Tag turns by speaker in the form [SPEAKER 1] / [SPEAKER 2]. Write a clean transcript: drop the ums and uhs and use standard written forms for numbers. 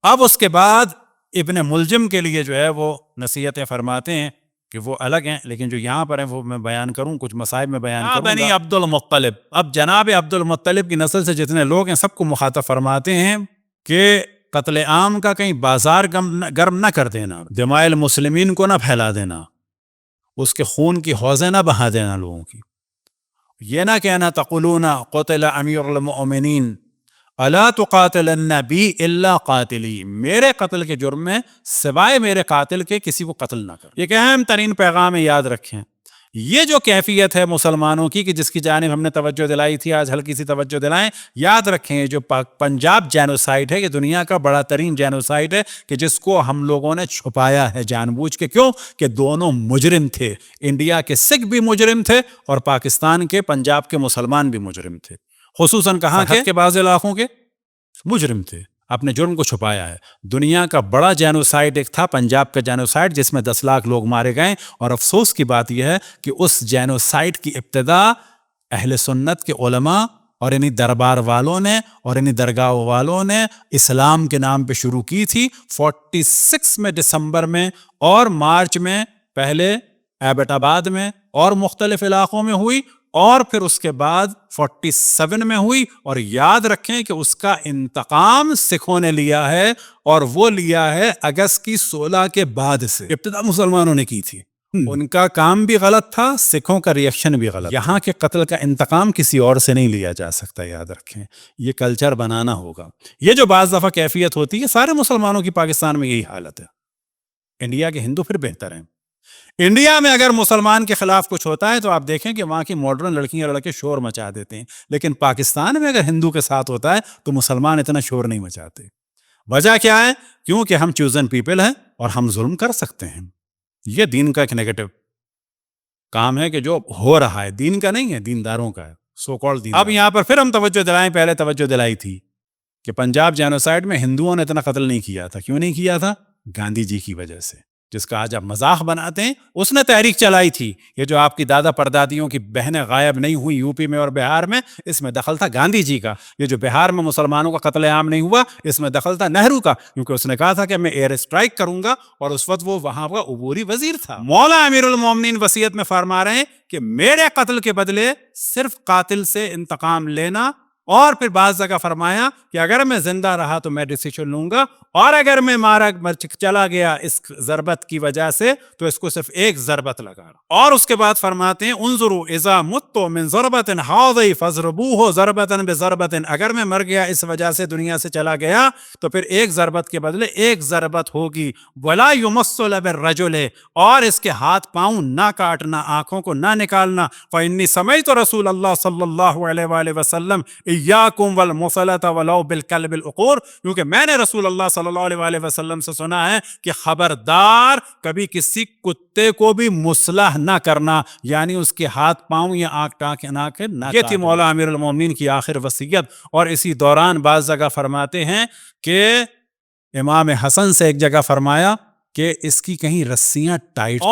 [SPEAKER 1] اب اس کے بعد ابن ملجم کے لیے جو ہے وہ نصیحتیں فرماتے ہیں کہ وہ الگ ہیں، لیکن جو یہاں پر ہیں وہ میں بیان کروں، کچھ مصائب میں بیان کروں گا۔ بنی عبد المطلب، اب جناب عبد المطلب کی نسل سے جتنے لوگ ہیں سب کو مخاطب فرماتے ہیں کہ قتل عام کا کہیں بازار گرم نہ کر دینا، دماء المسلمین کو نہ پھیلا دینا، اس کے خون کی حوضیں نہ بہا دینا لوگوں کی، یہ نہ کہنا تقولون قتل امیر المؤمنین الا تقاتلن بی الا قاتلی، میرے قتل کے جرم میں سوائے میرے قاتل کے کسی کو قتل نہ کر۔ یہ کہ اہم ترین پیغام یاد رکھیں، یہ جو کیفیت ہے مسلمانوں کی کہ جس کی جانب ہم نے توجہ دلائی تھی، آج ہلکی سی توجہ دلائیں، یاد رکھیں یہ جو پنجاب جینوسائیڈ ہے یہ دنیا کا بڑا ترین جینوسائیڈ ہے کہ جس کو ہم لوگوں نے چھپایا ہے جان بوجھ کے۔ کیوں کہ دونوں مجرم تھے، انڈیا کے سکھ بھی مجرم تھے اور پاکستان کے پنجاب کے مسلمان بھی مجرم تھے، خصوصاً کہاں کے بعض علاقوں کے مجرم تھے، اپنے جرم کو چھپایا ہے۔ دنیا کا بڑا جینوسائیڈ ایک تھا پنجاب کا جینوسائیڈ جس میں 10 لاکھ لوگ مارے گئے، اور افسوس کی بات یہ ہے کہ اس جینوسائیڈ کی ابتدا اہل سنت کے علماء اور انہی دربار والوں نے اور انہی درگاہ والوں نے اسلام کے نام پہ شروع کی تھی 46 میں دسمبر میں، اور مارچ میں پہلے ایبٹ آباد میں اور مختلف علاقوں میں ہوئی، اور پھر اس کے بعد 47 میں ہوئی، اور یاد رکھیں کہ اس کا انتقام سکھوں نے لیا ہے، اور وہ لیا ہے اگست کی 16 کے بعد سے، ابتدا مسلمانوں نے کی تھی۔ ان کا کام بھی غلط تھا، سکھوں کا ریئیکشن بھی غلط۔ یہاں کے قتل کا انتقام کسی اور سے نہیں لیا جا سکتا، یاد رکھیں، یہ کلچر بنانا ہوگا۔ یہ جو بعض دفعہ کیفیت ہوتی ہے سارے مسلمانوں کی پاکستان میں یہی حالت ہے، انڈیا کے ہندو پھر بہتر ہیں۔ انڈیا میں اگر مسلمان کے خلاف کچھ ہوتا ہے تو آپ دیکھیں کہ وہاں کی ماڈرن لڑکیاں لڑکے شور مچا دیتے ہیں، لیکن پاکستان میں اگر ہندو کے ساتھ ہوتا ہے تو مسلمان اتنا شور نہیں مچاتے۔ وجہ کیا ہے؟ کیونکہ ہم چوزن پیپل ہیں اور ہم ظلم کر سکتے ہیں۔ یہ دین کا ایک نیگیٹو کام ہے کہ جو ہو رہا ہے، دین کا نہیں ہے، دینداروں کا ہے، سو کالڈ دین۔ اب یہاں پر پھر ہم توجہ دلائیں، پہلے توجہ دلائی تھی کہ پنجاب جینوسائیڈ میں ہندوؤں نے اتنا قتل نہیں کیا تھا۔ کیوں نہیں کیا تھا؟ گاندھی جی کی وجہ سے، جس کا آج آپ مذاق بناتے ہیں۔ اس نے تحریک چلائی تھی، یہ جو آپ کی دادا پردادیوں کی بہنیں غائب نہیں ہوئی یو پی میں اور بہار میں، اس میں دخل تھا گاندھی جی کا۔ یہ جو بہار میں مسلمانوں کا قتل عام نہیں ہوا، اس میں دخل تھا نہرو کا، کیونکہ اس نے کہا تھا کہ میں ایئر اسٹرائک کروں گا، اور اس وقت وہ وہاں کا عبوری وزیر تھا۔ مولا امیر المومنین وصیت میں فرما رہے ہیں کہ میرے قتل کے بدلے صرف قاتل سے انتقام لینا، اور پھر بعض جگہ فرمایا کہ اگر میں زندہ رہا تو میں ڈیسیشن لوں گا، اور اگر میں چلا گیا اس ضربت کی وجہ سے تو اس کو صرف ایک ضربت لگا رہا۔ اور اس کے بعد فرماتے ہیں انظروا اذا مت من ضربۃ حاضی فضربوہ ضربۃ بضربۃ، اگر میں مر گیا اس وجہ سے دنیا سے چلا گیا تو پھر ایک ضربت کے بدلے ایک ضربت ہوگی۔ ولا یمس بالرجل، اور اس کے ہاتھ پاؤں نہ کاٹنا، آنکھوں کو نہ نکالنا۔ فإنی سمعت رسول اللہ صلی اللہ علیہ وآلہ وسلم ایاکم والمصلۃ ولو بالکلب العقور، کیونکہ میں نے رسول اللہ صلی اللہ علیہ وآلہ وسلم سے سنا ہے کہ خبردار کبھی کسی کتے کو بھی مصلح نہ کرنا، یعنی اس کے ہاتھ پاؤں یا آنکھ ٹانکیں نہ کرنا۔ یہ تھی مولا امیر المومنین کی آخر وصیت۔ اور اسی دوران بعض جگہ فرماتے ہیں کہ امام حسن سے ایک جگہ فرمایا کہ اس کی کہیں رسیاں ٹائٹ